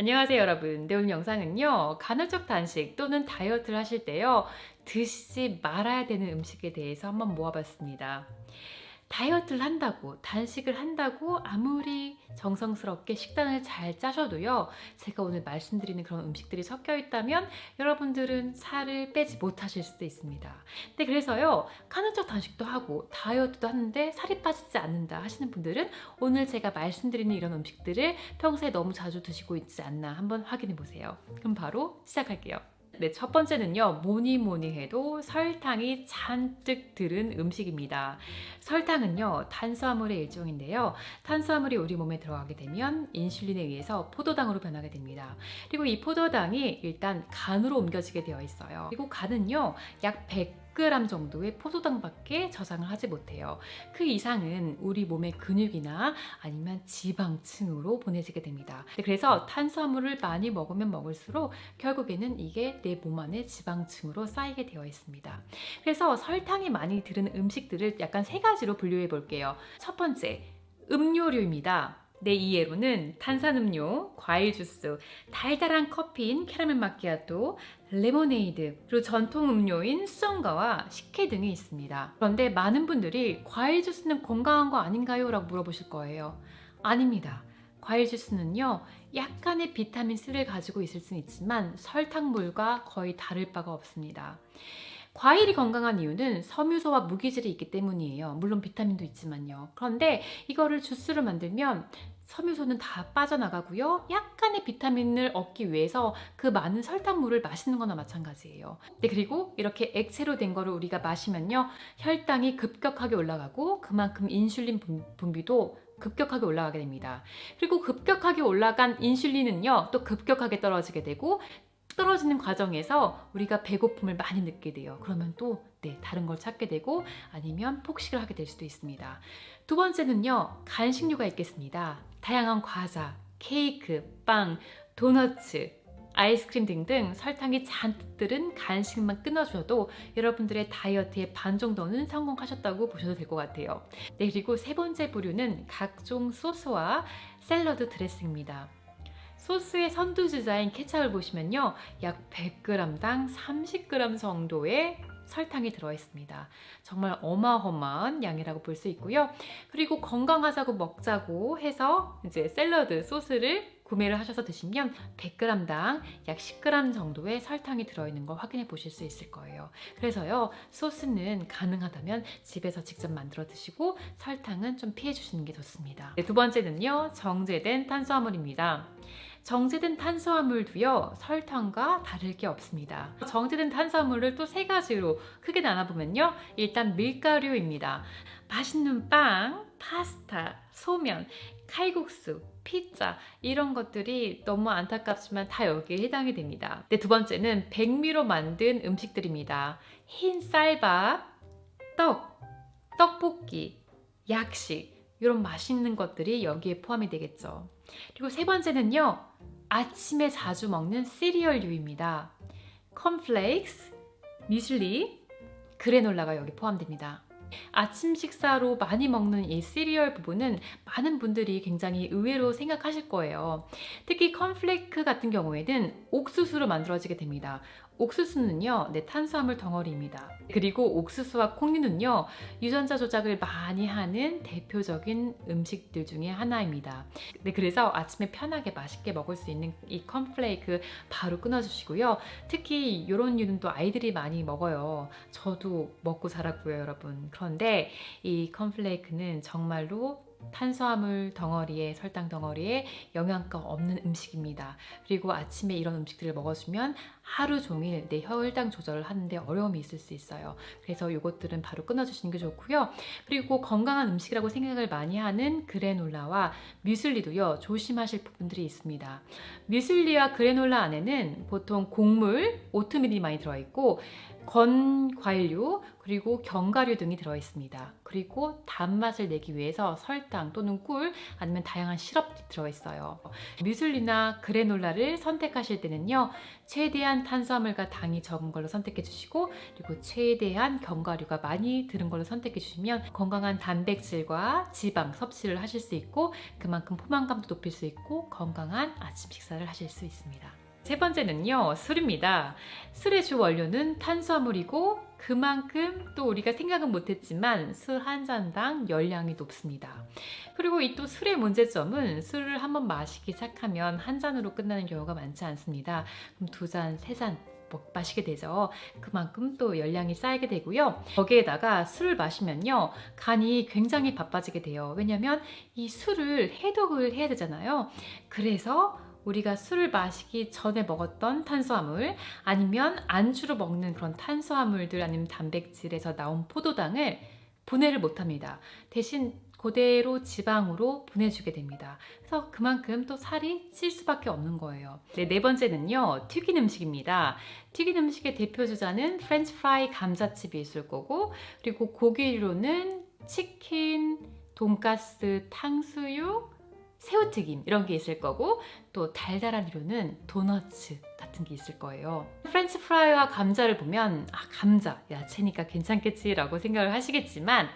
안녕하세요 여러분. 네, 오늘 영상은요 간헐적 단식 또는 다이어트를 하실 때요 드시지 말아야 되는 음식에 대해서 한번 모아봤습니다. 다이어트를 한다고 단식을 한다고 아무리 정성스럽게 식단을 잘 짜셔도요 제가 오늘 말씀드리는 그런 음식들이 섞여 있다면 여러분들은 살을 빼지 못하실 수도 있습니다. 근데 그래서요 간헐적 단식도 하고 다이어트도 하는데 살이 빠지지 않는다 하시는 분들은 오늘 제가 말씀드리는 이런 음식들을 평소에 너무 자주 드시고 있지 않나 한번 확인해 보세요. 그럼 바로 시작할게요. 네, 첫 번째는요, 뭐니 해도 설탕이 잔뜩 들은 음식입니다. 설탕은요, 탄수화물의 일종인데요. 탄수화물이 우리 몸에 들어가게 되면 인슐린에 의해서 포도당으로 변하게 됩니다. 그리고 이 포도당이 일단 간으로 옮겨지게 되어 있어요. 그리고 간은요, 약 100g 정도의 포도당밖에 저장을 하지 못해요. 그 이상은 우리 몸의 근육이나 아니면 지방층으로 보내지게 됩니다. 그래서 탄수화물을 많이 먹으면 먹을수록 결국에는 이게 내 몸 안에 지방층으로 쌓이게 되어 있습니다. 그래서 설탕이 많이 들은 음식들을 약간 세 가지로 분류해 볼게요. 첫 번째, 음료류입니다. 내 이해로는 탄산음료, 과일 주스, 달달한 커피인 캐러멜 마키아토, 레모네이드, 그리고 전통 음료인 수정과와 식혜 등이 있습니다. 그런데 많은 분들이 과일 주스는 건강한 거 아닌가요? 라고 물어보실 거예요. 아닙니다. 과일 주스는요 약간의 비타민C를 가지고 있을 수는 있지만 설탕물과 거의 다를 바가 없습니다. 과일이 건강한 이유는 섬유소와 무기질이 있기 때문이에요. 물론 비타민도 있지만요. 그런데 이거를 주스를 만들면 섬유소는 다 빠져나가고요. 약간의 비타민을 얻기 위해서 그 많은 설탕물을 마시는 거나 마찬가지예요. 네, 그리고 이렇게 액체로 된 거를 우리가 마시면요. 혈당이 급격하게 올라가고 그만큼 인슐린 분비도 급격하게 올라가게 됩니다. 그리고 급격하게 올라간 인슐린은요. 또 급격하게 떨어지게 되고 떨어지는 과정에서 우리가 배고픔을 많이 느끼게 돼요. 그러면 또 다른 걸 찾게 되고 아니면 폭식을 하게 될 수도 있습니다. 두 번째는요. 간식류가 있겠습니다. 다양한 과자, 케이크, 빵, 도너츠, 아이스크림 등등 설탕이 잔뜩 들은 간식만 끊어줘도 여러분들의 다이어트의 반 정도는 성공하셨다고 보셔도 될 것 같아요. 네, 그리고 세 번째 부류는 각종 소스와 샐러드 드레싱입니다. 소스의 선두주자인 케찹을 보시면요 약 100g당 30g 정도의 설탕이 들어있습니다. 정말 어마어마한 양이라고 볼 수 있고요. 그리고 건강하자고 먹자고 해서 이제 샐러드 소스를 구매를 하셔서 드시면 100g당 약 10g 정도의 설탕이 들어있는 걸 확인해 보실 수 있을 거예요. 그래서요 소스는 가능하다면 집에서 직접 만들어 드시고 설탕은 좀 피해 주시는 게 좋습니다. 네, 두 번째는요 정제된 탄수화물입니다. 정제된 탄수화물도요 설탕과 다를 게 없습니다. 정제된 탄수화물을 또 세 가지로 크게 나눠보면요 일단 밀가루입니다. 맛있는 빵, 파스타, 소면, 칼국수, 피자 이런 것들이 너무 안타깝지만 다 여기에 해당이 됩니다. 네, 두 번째는 백미로 만든 음식들입니다. 흰 쌀밥, 떡볶이, 약식 이런 맛있는 것들이 여기에 포함이 되겠죠. 그리고 세 번째는요. 아침에 자주 먹는 시리얼류입니다. 콘플레이크스, 뮤슬리, 그래놀라가 여기 포함됩니다. 아침 식사로 많이 먹는 이 시리얼 부분은 많은 분들이 굉장히 의외로 생각하실 거예요. 특히 콘플레이크 같은 경우에는 옥수수로 만들어지게 됩니다. 옥수수는요, 탄수화물 덩어리입니다. 그리고 옥수수와 콩류는요, 유전자 조작을 많이 하는 대표적인 음식들 중에 하나입니다. 네, 그래서 아침에 편하게 맛있게 먹을 수 있는 이 콘플레이크 바로 끊어주시고요. 특히 이런 류는 또 아이들이 많이 먹어요. 저도 먹고 자랐고요, 여러분. 그런데 이 콘플레이크는 정말로 탄수화물 덩어리에 설탕 덩어리에 영양가 없는 음식입니다. 그리고 아침에 이런 음식들을 먹어주면 하루 종일 내 혈당 조절을 하는데 어려움이 있을 수 있어요. 그래서 이것들은 바로 끊어주시는 게 좋고요. 그리고 건강한 음식이라고 생각을 많이 하는 그래놀라와 뮤슬리도요 조심하실 부분들이 있습니다. 뮤슬리와 그래놀라 안에는 보통 곡물, 오트밀이 많이 들어있고 건 과일류 그리고 견과류 등이 들어있습니다. 그리고 단맛을 내기 위해서 설탕 또는 꿀 아니면 다양한 시럽이 들어있어요. 뮤슬리나 그래놀라를 선택하실 때는요, 최대한 탄수화물과 당이 적은 걸로 선택해 주시고, 그리고 최대한 견과류가 많이 들은 걸로 선택해 주시면 건강한 단백질과 지방 섭취를 하실 수 있고, 그만큼 포만감도 높일 수 있고 건강한 아침 식사를 하실 수 있습니다. 세 번째는요, 술입니다. 술의 주 원료는 탄수화물이고, 그만큼 또 우리가 생각은 못했지만 술 한 잔당 열량이 높습니다. 그리고 이 또 술의 문제점은 술을 한번 마시기 시작하면 한 잔으로 끝나는 경우가 많지 않습니다. 그럼 두 잔, 세 잔 마시게 되죠. 그만큼 또 열량이 쌓이게 되고요. 거기에다가 술을 마시면요, 간이 굉장히 바빠지게 돼요. 왜냐하면 이 술을 해독을 해야 되잖아요. 그래서 우리가 술을 마시기 전에 먹었던 탄수화물 아니면 안주로 먹는 그런 탄수화물들 아니면 단백질에서 나온 포도당을 분해를 못합니다. 대신 그대로 지방으로 보내주게 됩니다. 그래서 그만큼 또 살이 찔 수밖에 없는 거예요. 네 번째는요, 튀긴 음식입니다. 튀긴 음식의 대표 주자는 프렌치 프라이, 감자칩이 있을 거고, 그리고 고기류로는 치킨, 돈가스, 탕수육, 새우튀김 이런 게 있을 거고, 또 달달한 류는 도너츠 같은 게 있을 거예요. 프렌치 프라이와 감자를 보면 감자, 야채니까 괜찮겠지 라고 생각을 하시겠지만,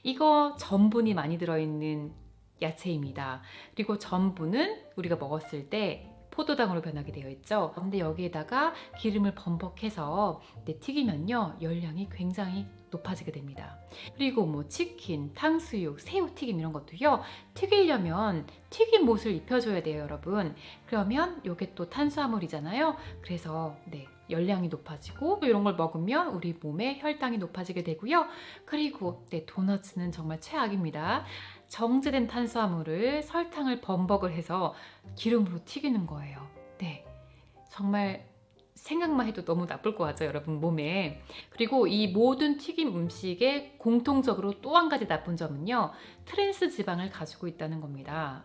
이거 전분이 많이 들어있는 야채입니다. 그리고 전분은 우리가 먹었을 때 포도당으로 변하게 되어 있죠. 근데 여기에다가 기름을 범벅해서 튀기면요, 열량이 굉장히 높아지게 됩니다. 그리고 뭐 치킨, 탕수육, 새우튀김 이런 것도요, 튀기려면 튀김옷을 입혀줘야 돼요, 여러분. 그러면 이게 또 탄수화물이잖아요. 그래서 열량이 높아지고, 또 이런 걸 먹으면 우리 몸의 혈당이 높아지게 되고요. 그리고 도너츠는 정말 최악입니다. 정제된 탄수화물을 설탕을 범벅을 해서 기름으로 튀기는 거예요. 정말 생각만 해도 너무 나쁠 것 같죠, 여러분, 몸에. 그리고 이 모든 튀김 음식의 공통적으로 또 한 가지 나쁜 점은요, 트랜스 지방을 가지고 있다는 겁니다.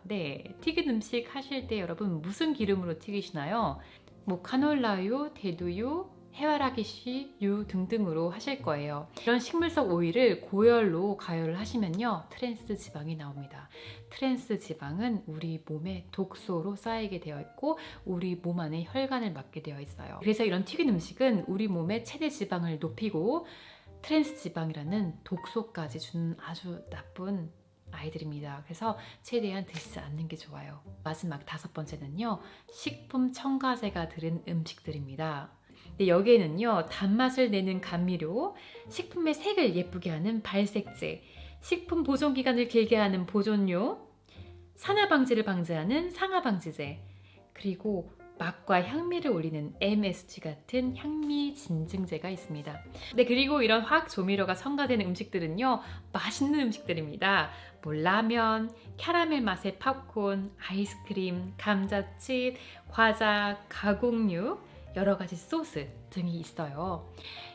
튀긴 음식 하실 때 여러분 무슨 기름으로 튀기시나요? 뭐 카놀라유, 대두유, 해바라기씨유 등등으로 하실 거예요. 이런 식물성 오일을 고열로 가열을 하시면요, 트랜스 지방이 나옵니다. 트랜스 지방은 우리 몸에 독소로 쌓이게 되어 있고 우리 몸 안에 혈관을 막게 되어 있어요. 그래서 이런 튀긴 음식은 우리 몸의 체내 지방을 높이고 트랜스 지방이라는 독소까지 주는 아주 나쁜 아이들입니다. 그래서 최대한 드시지 않는 게 좋아요. 마지막 다섯 번째는요, 식품 첨가제가 들은 음식들입니다. 여기에는요, 단맛을 내는 감미료, 식품의 색을 예쁘게 하는 발색제, 식품 보존 기간을 길게 하는 보존료, 산화 방지를 방지하는 상하 방지제, 그리고 맛과 향미를 올리는 MSG 같은 향미 진증제가 있습니다. 그리고 이런 화학 조미료가 첨가되는 음식들은요, 맛있는 음식들입니다. 뭐 라면, 캐러멜 맛의 팝콘, 아이스크림, 감자칩, 과자, 가공육, 여러 가지 소스 등이 있어요.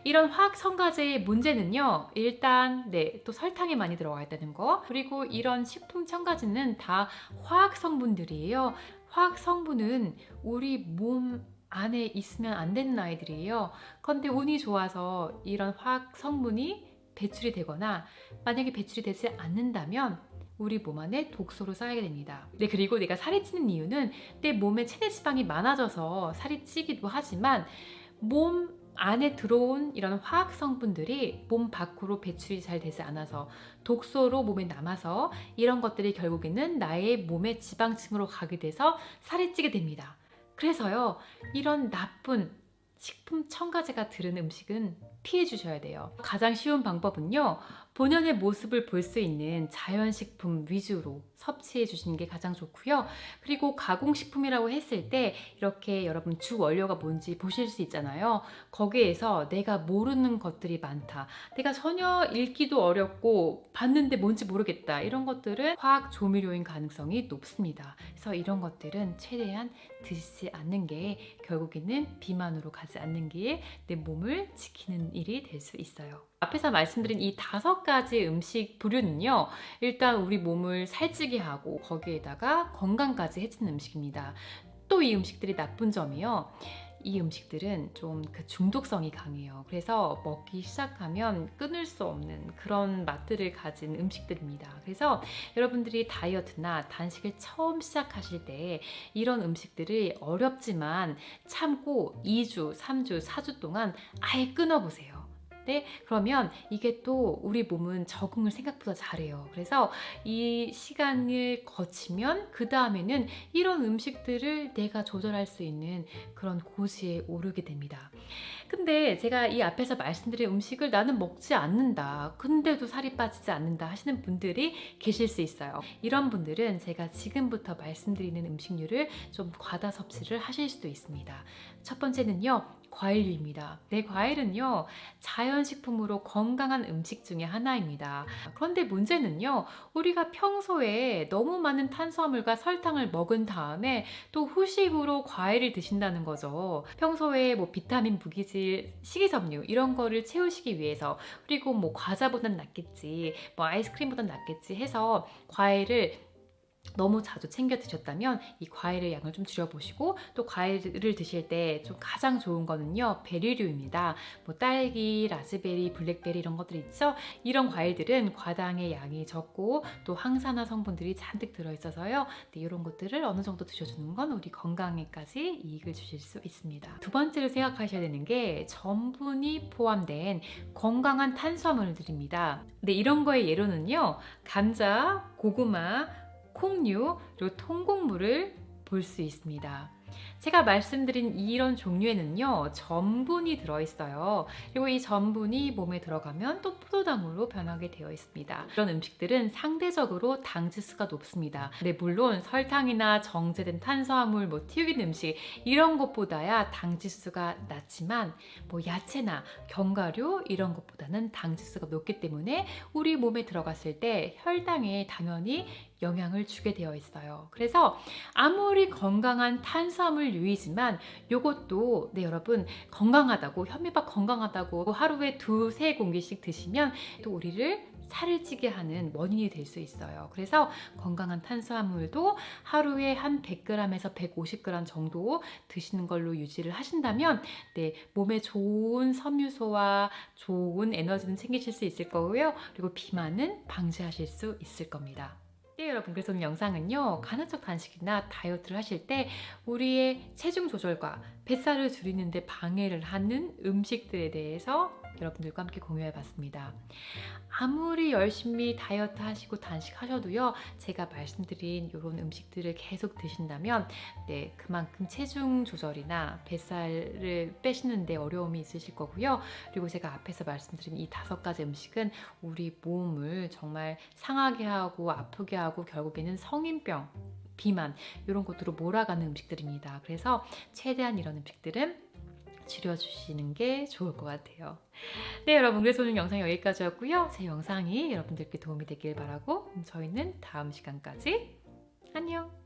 이런 화학 첨가제의 문제는요, 일단 또 설탕이 많이 들어가 있다는 거, 그리고 이런 식품 첨가제는 다 화학 성분들이에요. 화학 성분은 우리 몸 안에 있으면 안 되는 아이들이에요. 그런데 운이 좋아서 이런 화학 성분이 배출이 되거나 만약에 배출이 되지 않는다면 우리 몸 안에 독소로 쌓이게 됩니다. 그리고 내가 살이 찌는 이유는 내 몸에 체내 지방이 많아져서 살이 찌기도 하지만 몸 안에 들어온 이런 화학 성분들이 몸 밖으로 배출이 잘 되지 않아서 독소로 몸에 남아서 이런 것들이 결국에는 나의 몸의 지방층으로 가게 돼서 살이 찌게 됩니다. 그래서요, 이런 나쁜 식품 첨가제가 들은 음식은 피해 주셔야 돼요. 가장 쉬운 방법은요, 본연의 모습을 볼 수 있는 자연식품 위주로 섭취해 주시는 게 가장 좋고요. 그리고 가공식품이라고 했을 때 이렇게 여러분 주 원료가 뭔지 보실 수 있잖아요. 거기에서 내가 모르는 것들이 많다, 내가 전혀 읽기도 어렵고 봤는데 뭔지 모르겠다, 이런 것들은 화학 조미료인 가능성이 높습니다. 그래서 이런 것들은 최대한 드시지 않는 게 결국에는 비만으로 가지 않는 게 내 몸을 지키는 일이 될 수 있어요. 앞에서 말씀드린 이 5가지 음식 부류는요, 일단 우리 몸을 살찌게 하고 거기에다가 건강까지 해치는 음식입니다. 또 이 음식들이 나쁜 점이요, 이 음식들은 좀 그 중독성이 강해요. 그래서 먹기 시작하면 끊을 수 없는 그런 맛들을 가진 음식들입니다. 그래서 여러분들이 다이어트나 단식을 처음 시작하실 때 이런 음식들을 어렵지만 참고 2주, 3주, 4주 동안 아예 끊어보세요. 네, 그러면 이게 또 우리 몸은 적응을 생각보다 잘해요. 그래서 이 시간을 거치면 그 다음에는 이런 음식들을 내가 조절할 수 있는 그런 고지에 오르게 됩니다. 근데 제가 이 앞에서 말씀드린 음식을 나는 먹지 않는다. 근데도 살이 빠지지 않는다 하시는 분들이 계실 수 있어요. 이런 분들은 제가 지금부터 말씀드리는 음식류를 좀 과다 섭취를 하실 수도 있습니다. 첫 번째는요. 과일류입니다. 네, 과일은요, 자연식품으로 건강한 음식 중에 하나입니다. 그런데 문제는요, 우리가 평소에 너무 많은 탄수화물과 설탕을 먹은 다음에 또 후식으로 과일을 드신다는 거죠. 평소에 뭐 비타민, 무기질, 식이섬유 이런 거를 채우시기 위해서, 그리고 뭐 과자보단 낫겠지, 뭐 아이스크림보단 낫겠지 해서 과일을 너무 자주 챙겨 드셨다면 이 과일의 양을 좀 줄여보시고, 또 과일을 드실 때 좀 가장 좋은 거는요, 베리류입니다. 뭐 딸기, 라즈베리, 블랙베리 이런 것들 있죠. 이런 과일들은 과당의 양이 적고 또 항산화 성분들이 잔뜩 들어있어서요. 네, 이런 것들을 어느 정도 드셔주는 건 우리 건강에까지 이익을 주실 수 있습니다. 두 번째로 생각하셔야 되는 게 전분이 포함된 건강한 탄수화물들입니다. 네, 이런 거의 예로는요, 감자, 고구마, 콩류, 그리고 통곡물을 볼 수 있습니다. 제가 말씀드린 이런 종류에는요, 전분이 들어있어요. 그리고 이 전분이 몸에 들어가면 또 포도당으로 변하게 되어 있습니다. 이런 음식들은 상대적으로 당지수가 높습니다. 네, 물론 설탕이나 정제된 탄수화물, 뭐 튀긴 음식 이런 것보다야 당지수가 낮지만, 뭐 야채나 견과류 이런 것보다는 당지수가 높기 때문에 우리 몸에 들어갔을 때 혈당에 당연히 영향을 주게 되어 있어요. 그래서 아무리 건강한 탄수화물류이지만 요것도 네, 여러분 건강하다고, 현미밥 건강하다고 하루에 2~3공기씩 드시면 또 우리를 살을 찌게 하는 원인이 될 수 있어요. 그래서 건강한 탄수화물도 하루에 한 100g에서 150g 정도 드시는 걸로 유지를 하신다면 네, 몸에 좋은 섬유소와 좋은 에너지는 챙기실 수 있을 거고요. 그리고 비만은 방지하실 수 있을 겁니다. 네, 여러분, 그래서 오늘 영상은요, 간헐적 단식이나 다이어트를 하실 때 우리의 체중 조절과 뱃살을 줄이는 데 방해를 하는 음식들에 대해서 여러분들과 함께 공유해 봤습니다. 아무리 열심히 다이어트 하시고 단식하셔도요, 제가 말씀드린 이런 음식들을 계속 드신다면 네, 그만큼 체중 조절이나 뱃살을 빼시는 데 어려움이 있으실 거고요. 그리고 제가 앞에서 말씀드린 이 5가지 음식은 우리 몸을 정말 상하게 하고 아프게 하고 결국에는 성인병, 비만 이런 것으로 몰아가는 음식들입니다. 그래서 최대한 이런 음식들은 줄여주시는 게 좋을 것 같아요. 네, 여러분, 그래서 오늘 영상 여기까지였고요. 제 영상이 여러분들께 도움이 되길 바라고 저희는 다음 시간까지 안녕!